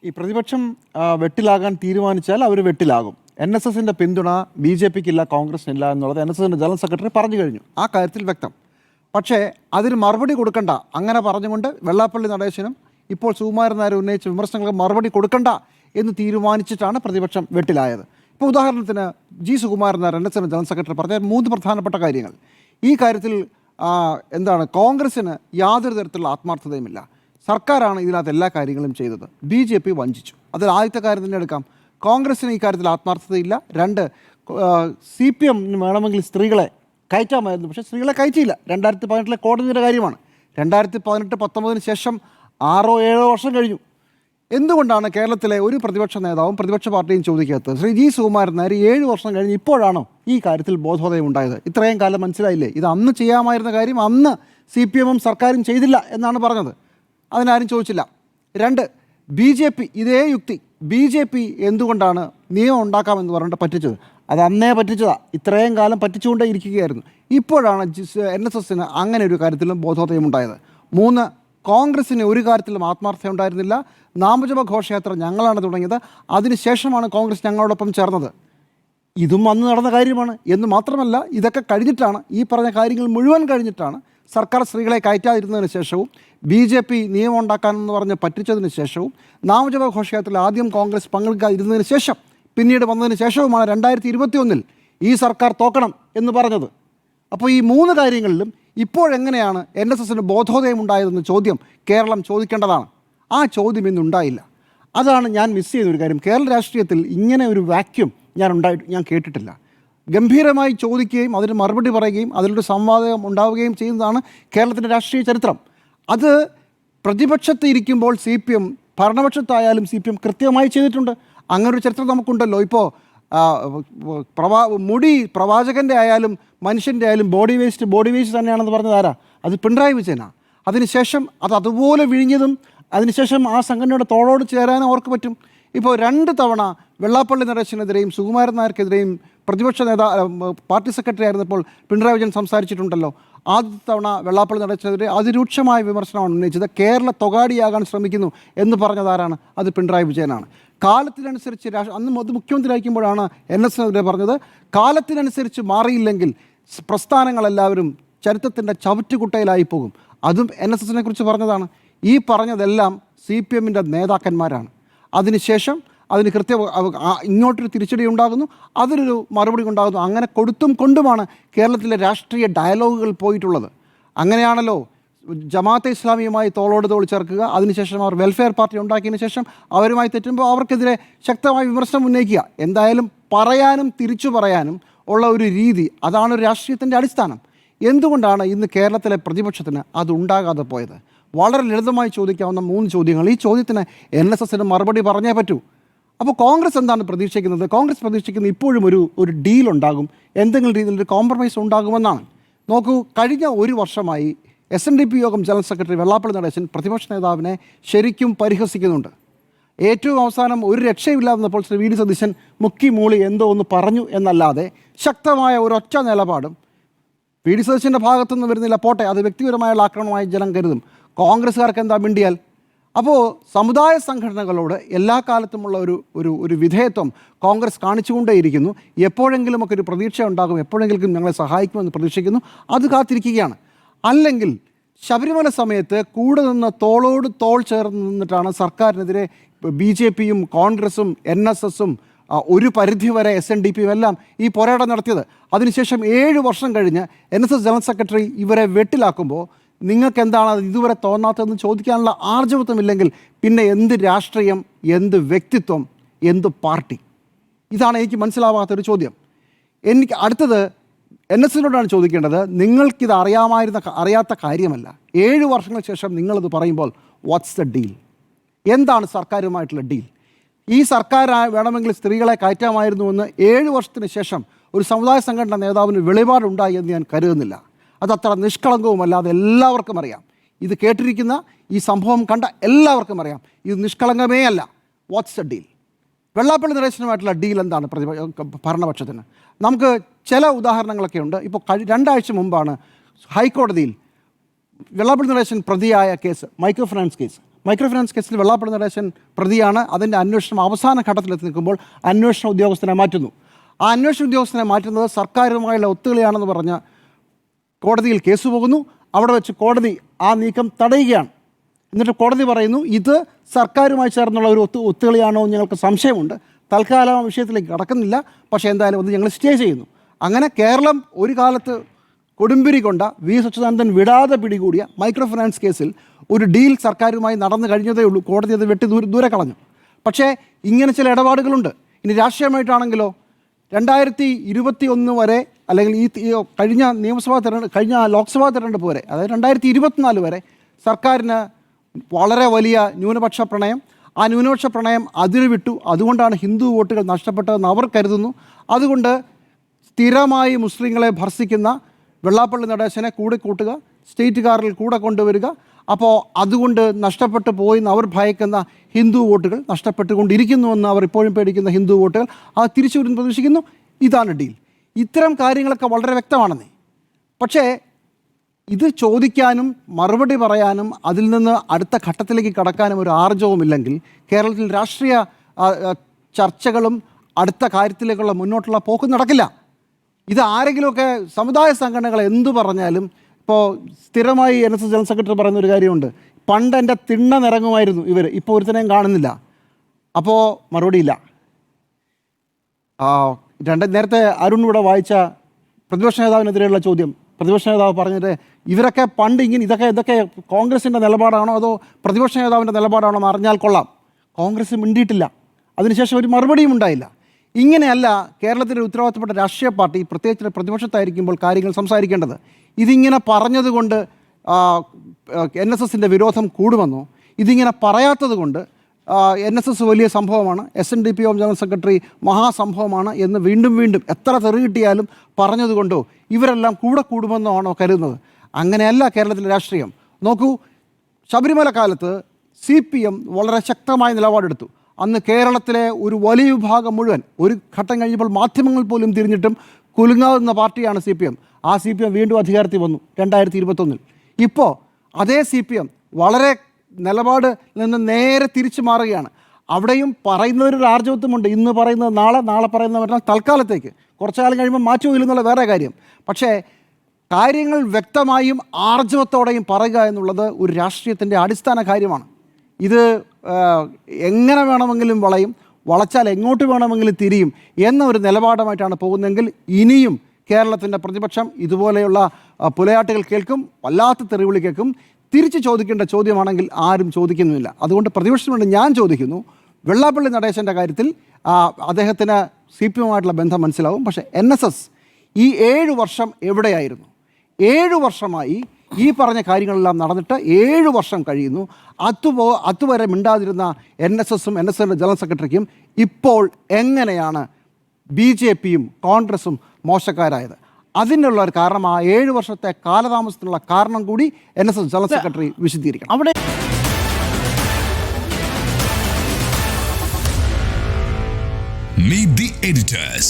ഈ പ്രതിപക്ഷം വെട്ടിലാകാൻ തീരുമാനിച്ചാൽ അവർ വെട്ടിലാകും. NSSന്റെ പിന്തുണ BJPക്കില്ല, കോൺഗ്രസിനില്ല എന്നുള്ളത് NSSന്റെ ജനറൽ സെക്രട്ടറി പറഞ്ഞു കഴിഞ്ഞു. ആ കാര്യത്തിൽ വ്യക്തം. പക്ഷേ അതിന് മറുപടി കൊടുക്കണ്ട, അങ്ങനെ പറഞ്ഞുകൊണ്ട് വെള്ളാപ്പള്ളി നടേശനും ഇപ്പോൾ സുകുമാരൻ നായർ ഉന്നയിച്ച വിമർശനങ്ങൾക്ക് മറുപടി കൊടുക്കണ്ട എന്ന് തീരുമാനിച്ചിട്ടാണ് പ്രതിപക്ഷം വെട്ടിലായത്. ഇപ്പോൾ ഉദാഹരണത്തിന് സുകുമാരൻ നായർ NSSന്റെ ജനറൽ സെക്രട്ടറി പറഞ്ഞ 3 പ്രധാനപ്പെട്ട കാര്യങ്ങൾ. ഈ കാര്യത്തിൽ കോൺഗ്രസിന് യാതൊരു തരത്തിലുള്ള ആത്മാർത്ഥതയുമില്ല. സർക്കാരാണ് ഇതിനകത്ത് എല്ലാ കാര്യങ്ങളും ചെയ്തത്. BJP വഞ്ചിച്ചു. അതിൽ ആദ്യത്തെ കാര്യം തന്നെ എടുക്കാം. കോൺഗ്രസിന് ഈ കാര്യത്തിൽ ആത്മാർത്ഥതയില്ല. 2, CPM വേണമെങ്കിൽ സ്ത്രീകളെ കയറ്റാമായിരുന്നു, പക്ഷേ സ്ത്രീകളെ കയറ്റിയില്ല. 2018 കോടതിയുടെ കാര്യമാണ്. 2018-19 ശേഷം 6-7 വർഷം കഴിഞ്ഞു. എന്തുകൊണ്ടാണ് കേരളത്തിലെ ഒരു പ്രതിപക്ഷ നേതാവും പ്രതിപക്ഷ പാർട്ടിയും ചോദിക്കാത്തത്? ശ്രീ സുകുമാരൻ നായർ 7 വർഷം കഴിഞ്ഞ് ഇപ്പോഴാണോ ഈ കാര്യത്തിൽ ബോധോദയം ഉണ്ടായത്? ഇത്രയും കാലം മനസ്സിലായില്ലേ? ഇത് അന്ന് ചെയ്യാമായിരുന്ന കാര്യം അന്ന് CPM സർക്കാരും ചെയ്തില്ല എന്നാണ് പറഞ്ഞത്. അതിനാരും ചോദിച്ചില്ല. 2, BJP ഇതേ യുക്തി. BJP എന്തുകൊണ്ടാണ് നിയമം ഉണ്ടാക്കാമെന്ന് പറഞ്ഞിട്ട് പറ്റിച്ചത്? അത് അന്നേ പറ്റിച്ചതാണ്. ഇത്രയും കാലം പറ്റിച്ചുകൊണ്ടേ ഇരിക്കുകയായിരുന്നു. ഇപ്പോഴാണ് NSSന് അങ്ങനെ ഒരു കാര്യത്തിലും ബോധോദയം ഉണ്ടായത്. 3, കോൺഗ്രസ്സിന് ഒരു കാര്യത്തിലും ആത്മാർത്ഥത ഉണ്ടായിരുന്നില്ല. നാമജപ ഘോഷയാത്ര ഞങ്ങളാണ് തുടങ്ങിയത്, അതിനുശേഷമാണ് കോൺഗ്രസ് ഞങ്ങളോടൊപ്പം ചേർന്നത്. ഇതും അന്ന് നടന്ന കാര്യമാണ്. എന്ന് മാത്രമല്ല, ഇതൊക്കെ കഴിഞ്ഞിട്ടാണ്, ഈ പറഞ്ഞ കാര്യങ്ങൾ മുഴുവൻ കഴിഞ്ഞിട്ടാണ് സർക്കാർ സ്ത്രീകളെ കയറ്റാതിരുന്നതിന് ശേഷവും BJP നിയമം ഉണ്ടാക്കാനെന്ന് പറഞ്ഞ് പറ്റിച്ചതിന് ശേഷവും നാമജപ ഘോഷയാത്രയിൽ ആദ്യം കോൺഗ്രസ് പങ്കെടുക്കാതിരുന്നതിന് ശേഷം പിന്നീട് വന്നതിന് ശേഷവുമാണ് 2021 ഈ സർക്കാർ തോക്കണം എന്ന് പറഞ്ഞത്. അപ്പോൾ ഈ 3 കാര്യങ്ങളിലും ഇപ്പോഴെങ്ങനെയാണ് NSSന് ബോധോദയം ഉണ്ടായതെന്ന് ചോദ്യം കേരളം ചോദിക്കേണ്ടതാണ്. ആ ചോദ്യം ഇന്നുണ്ടായില്ല. അതാണ് ഞാൻ മിസ് ചെയ്തൊരു കാര്യം. കേരള രാഷ്ട്രീയത്തിൽ ഇങ്ങനെ ഒരു വാക്യൂം ഞാൻ കേട്ടിട്ടില്ല. ഗംഭീരമായി ചോദിക്കുകയും അതിന് മറുപടി പറയുകയും അതിലൊരു സംവാദം ഉണ്ടാവുകയും ചെയ്യുന്നതാണ് കേരളത്തിൻ്റെ രാഷ്ട്രീയ ചരിത്രം. അത് പ്രതിപക്ഷത്ത് ഇരിക്കുമ്പോൾ CPM, ഭരണപക്ഷത്തായാലും CPM കൃത്യമായി ചെയ്തിട്ടുണ്ട്. അങ്ങനൊരു ചരിത്രം നമുക്കുണ്ടല്ലോ. ഇപ്പോൾ മുടി പ്രവാചകൻ്റെ ആയാലും മനുഷ്യൻ്റെ ആയാലും ബോഡി വേസ്റ്റ് തന്നെയാണെന്ന് പറഞ്ഞത് ആരാ? അത് പിണറായി വിജയനാണ്. അതിനുശേഷം അതുപോലെ വിഴിഞ്ഞതും അതിനുശേഷം ആ സംഘടനയുടെ തോളോട് ചേരാനും അവർക്ക് പറ്റും. ഇപ്പോൾ 2 തവണ വെള്ളാപ്പള്ളി നടേശനെതിരെയും സുകുമാരൻ നായർക്കെതിരെയും പ്രതിപക്ഷ പാർട്ടി സെക്രട്ടറി ആയിരുന്നപ്പോൾ പിണറായി വിജയൻ സംസാരിച്ചിട്ടുണ്ടല്ലോ. ആദ്യത്തെ തവണ വെള്ളാപ്പള്ളി നടേശനെതിരെ അതിരൂക്ഷമായ വിമർശനമാണ് ഉന്നയിച്ചത്. കേരള തൊഗാടിയാകാൻ ശ്രമിക്കുന്നു എന്ന് പറഞ്ഞതാരാണ്? അത് പിണറായി വിജയനാണ്. കാലത്തിനനുസരിച്ച് അന്ന് മുഖ്യമന്ത്രി ആയിരിക്കുമ്പോഴാണ് NSSനെതിരെ പറഞ്ഞത്, കാലത്തിനനുസരിച്ച് മാറിയില്ലെങ്കിൽ പ്രസ്ഥാനങ്ങളെല്ലാവരും ചരിത്രത്തിൻ്റെ ചവറ്റുകുട്ടയിലായി പോകും. അതും NSSനെ കുറിച്ച് പറഞ്ഞതാണ്. ഈ പറഞ്ഞതെല്ലാം CPMൻ്റെ നേതാക്കന്മാരാണ്. അതിനുശേഷം അതിന് ഇങ്ങോട്ടൊരു തിരിച്ചടി ഉണ്ടാകുന്നു, അതിനൊരു മറുപടി ഉണ്ടാകുന്നു. അങ്ങനെ കൊടുത്തും കൊണ്ടുമാണ് കേരളത്തിലെ രാഷ്ട്രീയ ഡയലോഗുകൾ പോയിട്ടുള്ളത്. അങ്ങനെയാണല്ലോ ജമാഅത്തെ ഇസ്ലാമിയുമായി തോളോട് തോൾ ചേർക്കുക, അതിനുശേഷം അവർ വെൽഫെയർ പാർട്ടി ഉണ്ടാക്കിയതിന് ശേഷം അവരുമായി തെറ്റുമ്പോൾ അവർക്കെതിരെ ശക്തമായ വിമർശനം ഉന്നയിക്കുക. എന്തായാലും പറയാനും തിരിച്ചു പറയാനും ഉള്ള ഒരു രീതി, അതാണ് ഒരു രാഷ്ട്രീയത്തിൻ്റെ അടിസ്ഥാനം. എന്തുകൊണ്ടാണ് ഇന്ന് കേരളത്തിലെ പ്രതിപക്ഷത്തിന് അതുണ്ടാകാതെ പോയത്? വളരെ ലളിതമായി ചോദിക്കാവുന്ന 3 ചോദ്യങ്ങൾ. ഈ ചോദ്യത്തിന് NSSന് മറുപടി പറഞ്ഞേ പറ്റൂ. അപ്പോൾ കോൺഗ്രസ് എന്താണ് പ്രതീക്ഷിക്കുന്നത്? കോൺഗ്രസ് പ്രതീക്ഷിക്കുന്നത് ഇപ്പോഴും ഒരു ഡീൽ ഉണ്ടാകും, എന്തെങ്കിലും രീതിയിൽ ഒരു കോംപ്രമൈസ് ഉണ്ടാകുമെന്നാണ്. നോക്കൂ, കഴിഞ്ഞ 1 വർഷമായി SNDP യോഗം ജനറൽ സെക്രട്ടറി വെള്ളാപ്പള്ളി നടേശൻ പ്രതിപക്ഷ നേതാവിനെ ശരിക്കും പരിഹസിക്കുന്നുണ്ട്. ഏറ്റവും അവസാനം ഒരു രക്ഷയില്ലാതെന്നപ്പോൾ ശ്രീ VD സതീശൻ മുക്കി മൂളി എന്തോ ഒന്ന് പറഞ്ഞു എന്നല്ലാതെ ശക്തമായ ഒരൊറ്റ നിലപാടും VD സതീശൻ്റെ ഭാഗത്തുനിന്ന് വരുന്നില്ല. പോട്ടെ, അത് വ്യക്തിപരമായുള്ള ആക്രമണമായി ജനം കരുതും. കോൺഗ്രസ്സുകാർക്ക് എന്താ മിണ്ടിയാൽ? അപ്പോൾ സമുദായ സംഘടനകളോട് എല്ലാ കാലത്തുമുള്ള ഒരു വിധേയത്വം കോൺഗ്രസ് കാണിച്ചുകൊണ്ടേയിരിക്കുന്നു. എപ്പോഴെങ്കിലുമൊക്കെ ഒരു പ്രതീക്ഷ ഉണ്ടാകും, എപ്പോഴെങ്കിലും ഞങ്ങളെ സഹായിക്കുമെന്ന് പ്രതീക്ഷിക്കുന്നു. അത് കാത്തിരിക്കുകയാണ്. അല്ലെങ്കിൽ ശബരിമല സമയത്ത് കൂടെ നിന്ന് തോളോട് തോൾ ചേർന്ന് നിന്നിട്ടാണ് സർക്കാരിനെതിരെ BJPയും കോൺഗ്രസും NSSും ഒരു പരിധിവരെ SNDPയും എല്ലാം ഈ പോരാട്ടം നടത്തിയത്. അതിനുശേഷം 7 വർഷം കഴിഞ്ഞ് NSS ജനറൽ സെക്രട്ടറി ഇവരെ വെട്ടിലാക്കുമ്പോൾ നിങ്ങൾക്ക് എന്താണ് അത് ഇതുവരെ തോന്നാത്തതെന്ന് ചോദിക്കാനുള്ള ആർജവത്വമില്ലെങ്കിൽ പിന്നെ എന്ത് രാഷ്ട്രീയം, എന്ത് വ്യക്തിത്വം, എന്ത് പാർട്ടി? ഇതാണ് എനിക്ക് മനസ്സിലാവാത്തൊരു ചോദ്യം. എനിക്ക് അടുത്തത് NSSനോടാണ് ചോദിക്കേണ്ടത്. നിങ്ങൾക്കിത് അറിയാത്ത കാര്യമല്ല. 7 വർഷങ്ങൾക്ക് ശേഷം നിങ്ങളത് പറയുമ്പോൾ വാട്ട്സ് ദ ഡീൽ? എന്താണ് സർക്കാരുമായിട്ടുള്ള ഡീൽ? ഈ സർക്കാർ വേണമെങ്കിൽ സ്ത്രീകളെ കയറ്റാമായിരുന്നുവെന്ന് 7 വർഷത്തിന് ശേഷം ഒരു സമുദായ സംഘടന നേതാവിന് വെളിപാടുണ്ടായി എന്ന് ഞാൻ കരുതുന്നില്ല. അതത്ര നിഷ്കളങ്കവുമല്ല, അത് എല്ലാവർക്കും അറിയാം. ഇത് കേട്ടിരിക്കുന്ന, ഈ സംഭവം കണ്ട എല്ലാവർക്കും അറിയാം, ഇത് നിഷ്കളങ്കമേ അല്ല. What's the deal? വെള്ളാപ്പള്ളി നടേശനുമായിട്ടുള്ള ഡീൽ എന്താണ് ഭരണപക്ഷത്തിന്? നമുക്ക് ചില ഉദാഹരണങ്ങളൊക്കെ ഉണ്ട്. ഇപ്പോൾ 2 ആഴ്ച മുമ്പാണ് ഹൈക്കോടതിയിൽ വെള്ളാപ്പള്ളി നടേശൻ പ്രതിയായ case, micro finance case, micro finance കേസിൽ വെള്ളാപ്പള്ളി നടേശൻ പ്രതിയാണ്. അതിൻ്റെ അന്വേഷണം അവസാന ഘട്ടത്തിലെത്തി നിൽക്കുമ്പോൾ അന്വേഷണ ഉദ്യോഗസ്ഥനെ മാറ്റുന്നു. ആ അന്വേഷണ ഉദ്യോഗസ്ഥനെ മാറ്റുന്നത് സർക്കാരുമായുള്ള ഒത്തുകളിയാണെന്ന് പറഞ്ഞ് കോടതിയിൽ കേസ് പോകുന്നു. അവിടെ വെച്ച് കോടതി ആ നീക്കം തടയുകയാണ്. എന്നിട്ട് കോടതി പറയുന്നു, ഇത് സർക്കാരുമായി ചേർന്നുള്ള ഒരു ഒത്തുകളിയാണോ എന്ന് ഞങ്ങൾക്ക് സംശയമുണ്ട്, തൽക്കാലം ആ വിഷയത്തിലേക്ക് കടക്കുന്നില്ല, പക്ഷേ എന്തായാലും അത് ഞങ്ങൾ സ്റ്റേ ചെയ്യുന്നു. അങ്ങനെ കേരളം ഒരു കാലത്ത് കൊടുമ്പിരി കൊണ്ട വി സച്ചിദാനന്ദൻ വിടാതെ പിടികൂടിയ മൈക്രോ ഫിനാൻസ് കേസിൽ ഒരു ഡീൽ സർക്കാരുമായി നടന്നു കഴിഞ്ഞതേ ഉള്ളൂ. കോടതി അത് വെട്ടി ദൂരെ കളഞ്ഞു. പക്ഷേ ഇങ്ങനെ ചില ഇടപാടുകളുണ്ട്. ഇനി രാഷ്ട്രീയമായിട്ടാണെങ്കിലോ 2021 വരെ, അല്ലെങ്കിൽ ഈ കഴിഞ്ഞ കഴിഞ്ഞ ലോക്സഭാ തെരഞ്ഞെടുപ്പ് വരെ, അതായത് 2024 വരെ സർക്കാരിന് വളരെ വലിയ ന്യൂനപക്ഷ പ്രണയം. ആ ന്യൂനപക്ഷ പ്രണയം അതിന് വിട്ടു. അതുകൊണ്ടാണ് ഹിന്ദു വോട്ടുകൾ നഷ്ടപ്പെട്ടതെന്ന് അവർ കരുതുന്നു. അതുകൊണ്ട് സ്ഥിരമായി മുസ്ലിങ്ങളെ ഭർസിക്കുന്ന വെള്ളാപ്പള്ളി നടേശനെ കൂടെ കൂട്ടുക, സ്റ്റേറ്റ് കാറിൽ കൂടെ കൊണ്ടുവരിക. അപ്പോൾ അതുകൊണ്ട് നഷ്ടപ്പെട്ടു പോയെന്ന് അവർ ഭയക്കുന്ന ഹിന്ദു വോട്ടുകൾ നഷ്ടപ്പെട്ടുകൊണ്ടിരിക്കുന്നുവെന്ന് അവർ ഇപ്പോഴും പേടിക്കുന്ന ഹിന്ദു വോട്ടുകൾ അത് തിരിച്ചു വരുമെന്ന് പ്രതീക്ഷിക്കുന്നു. ഇതാണ് ഡീൽ. ഇത്തരം കാര്യങ്ങളൊക്കെ വളരെ വ്യക്തമാണെന്നേ. പക്ഷേ ഇത് ചോദിക്കാനും മറുപടി പറയാനും അതിൽ നിന്ന് അടുത്ത ഘട്ടത്തിലേക്ക് കടക്കാനും ഒരു ആർജവുമില്ലെങ്കിൽ കേരളത്തിൽ രാഷ്ട്രീയ ചർച്ചകളും അടുത്ത കാര്യത്തിലേക്കുള്ള മുന്നോട്ടുള്ള പോക്ക് നടക്കില്ല. ഇത് ആരെങ്കിലുമൊക്കെ സമുദായ സംഘടനകൾ എന്തു പറഞ്ഞാലും, ഇപ്പോൾ സ്ഥിരമായി NSS ജനറൽ സെക്രട്ടറി പറയുന്ന ഒരു കാര്യമുണ്ട്, പണ്ട് എൻ്റെ തിണ്ണ നിറങ്ങുമായിരുന്നു ഇവർ, ഇപ്പോൾ ഒരുത്തനെയും കാണുന്നില്ല. അപ്പോൾ മറുപടിയില്ല. നേരത്തെ അരുൺ ഇവിടെ വായിച്ച പ്രതിപക്ഷ നേതാവിനെതിരെയുള്ള ചോദ്യം, പ്രതിപക്ഷ നേതാവ് പറഞ്ഞത് ഇവരൊക്കെ പണ്ട് ഇങ്ങനെ ഇതൊക്കെ കോൺഗ്രസിൻ്റെ നിലപാടാണോ അതോ പ്രതിപക്ഷ നേതാവിൻ്റെ നിലപാടാണോ എന്ന് അറിഞ്ഞാൽ കൊള്ളാം. കോൺഗ്രസ് മിണ്ടിയിട്ടില്ല. അതിനുശേഷം ഒരു മറുപടിയും ഉണ്ടായില്ല. ഇങ്ങനെയല്ല കേരളത്തിലെ ഉത്തരവാദിത്തപ്പെട്ട രാഷ്ട്രീയ പാർട്ടി, പ്രത്യേകിച്ച് പ്രതിപക്ഷത്തായിരിക്കുമ്പോൾ കാര്യങ്ങൾ സംസാരിക്കേണ്ടത്. ഇതിങ്ങനെ പറഞ്ഞതുകൊണ്ട് NSSൻ്റെ വിരോധം കൂടുമെന്നോ, ഇതിങ്ങനെ പറയാത്തത് കൊണ്ട് NSS വലിയ സംഭവമാണ്, SNDP ജനറൽ സെക്രട്ടറി മഹാസംഭവമാണ് എന്ന് വീണ്ടും വീണ്ടും എത്ര തെറി കിട്ടിയാലും പറഞ്ഞതുകൊണ്ടോ ഇവരെല്ലാം കൂടെ കൂടുമെന്നോ ആണോ കരുതുന്നത്? അങ്ങനെയല്ല കേരളത്തിലെ രാഷ്ട്രീയം. നോക്കൂ, ശബരിമല കാലത്ത് CPM വളരെ ശക്തമായ നിലപാടെടുത്തു. അന്ന് കേരളത്തിലെ ഒരു വലിയ വിഭാഗം മുഴുവൻ ഒരു ഘട്ടം കഴിഞ്ഞപ്പോൾ മാധ്യമങ്ങൾ പോലും തിരിഞ്ഞിട്ടും കുലുങ്ങാവുന്ന പാർട്ടിയാണ് CPM. ആ CPM വീണ്ടും അധികാരത്തിൽ വന്നു 2021. ഇപ്പോൾ അതേ CPM വളരെ നിലപാട് നിന്ന് നേരെ തിരിച്ചു മാറുകയാണ്. അവിടെയും പറയുന്നവരൊരു ആർജവത്വമുണ്ട്. ഇന്ന് പറയുന്നത് നാളെ പറയുന്നവരെല്ലാം തൽക്കാലത്തേക്ക്, കുറച്ചു കാലം കഴിയുമ്പോൾ മാറ്റുമില്ലെന്നുള്ള വേറെ കാര്യം. പക്ഷേ കാര്യങ്ങൾ വ്യക്തമായും ആർജവത്തോടെയും പറയുക എന്നുള്ളത് ഒരു രാഷ്ട്രീയത്തിൻ്റെ അടിസ്ഥാന കാര്യമാണ്. ഇത് എങ്ങനെ വേണമെങ്കിലും വളച്ചാൽ എങ്ങോട്ട് വേണമെങ്കിലും തിരിയും എന്ന ഒരു നിലപാടുമായിട്ടാണ് പോകുന്നതെങ്കിൽ ഇനിയും കേരളത്തിൻ്റെ പ്രതിപക്ഷം ഇതുപോലെയുള്ള പുലയാട്ടുകൾ കേൾക്കും, വല്ലാത്ത തെറിവിളി കേൾക്കും. തിരിച്ച് ചോദിക്കേണ്ട ചോദ്യമാണെങ്കിൽ ആരും ചോദിക്കുന്നുമില്ല. അതുകൊണ്ട് പ്രതിപക്ഷത്തിനോട് ഞാൻ ചോദിക്കുന്നു, വെള്ളാപ്പള്ളി നടേശൻ്റെ കാര്യത്തിൽ അദ്ദേഹത്തിന് CPM-ആയിട്ടുള്ള ബന്ധം മനസ്സിലാവും. പക്ഷേ NSS ഈ 7 വർഷം എവിടെയായിരുന്നു? 7 വർഷമായി ഈ പറഞ്ഞ കാര്യങ്ങളെല്ലാം നടന്നിട്ട് 7 വർഷം കഴിയുന്നു. അതുവരെ മിണ്ടാതിരുന്ന NSS-ഉം NSSൻ്റെ ജനറൽ സെക്രട്ടറിക്കും ഇപ്പോൾ എങ്ങനെയാണ് BJP-യും കോൺഗ്രസും മോശക്കാരായത്? അതിനുള്ള ഒരു കാരണം, ആ 7 വർഷത്തെ കാലതാമസത്തിനുള്ള കാരണം കൂടി NSS ജനറൽ സെക്രട്ടറി വിശദീകരിക്കണം. അവിടെ Meet the editors.